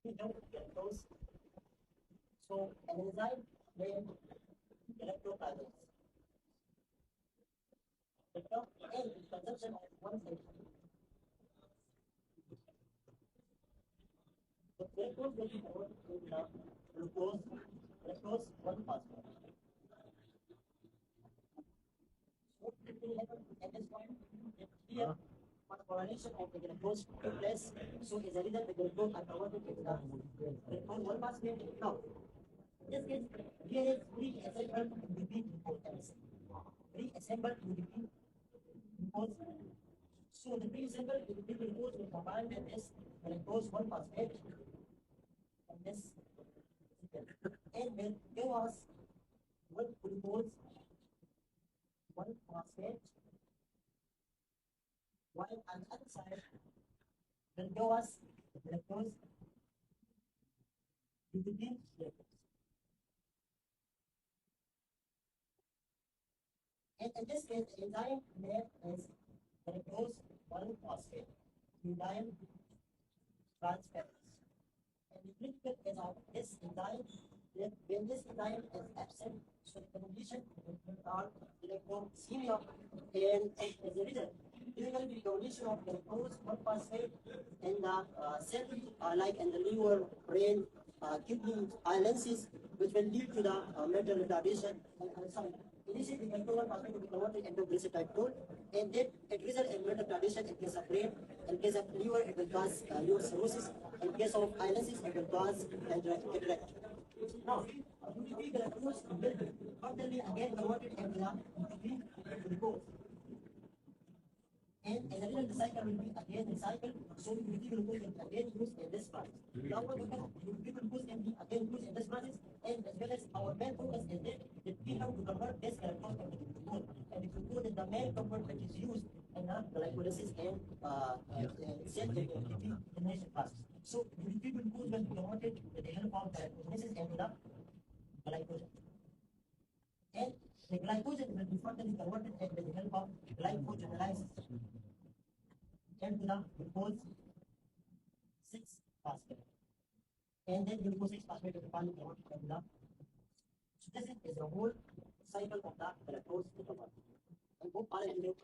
We know galactose. So an enzyme named galactose. The top end consumption of one cell. So galactose will be converted to glucose, galactose 1-phosphate. So it will happen at this point. Here, phosphorylation of the galactose took place. So as a result, the galactose are converted into the galactose 1-phosphate. Now, in this case, here is pre-assembled UDP glucose. Pre-assembled UDP glucose. So the pre-assembled UDP glucose will combine with this galactose 1-phosphate and this, and will give us one glucose 1-phosphate, while on the other side will give us galactose UDP glucose. And in this case, the enzyme name is galactose 1-phosphate enzyme transferase. And the critical is of this enzyme, that when this enzyme is absent, so the condition will called galactosemia, and as a result, there will be donation of galactose 1-phosphate in the cell, like in the liver, brain, kidney, islands, which will lead to the mental retardation and Alzheimer. Initially, the galactose 1-phosphate will be converted into glyceride tool, and then it results in mental retardation in case of brain. In case of liver, it will cause liver cirrhosis. In case of islands, it will cause cataract. Now, UDP galactose will be furtherly again converted into the UDP glucose. And as a result, the cycle will be again recycled, so the UDP glucose will again used in this process. Now, what happens? UDP glucose can be again used in this process, and as well as our main focus is that we have to convert this galactose into glucose, and the glucose is the main component which is used in the glycolysis and cell generation process. So, UDP glucose will be converted with the help of glycolysis into the glycogen. And the glycogen will be further converted with the help of glycogenolysis into the glucose 6-phosphate. And then glucose 6-phosphate will be finally converted into the. So this is the whole cycle of the galactose metabolism. I hope all of you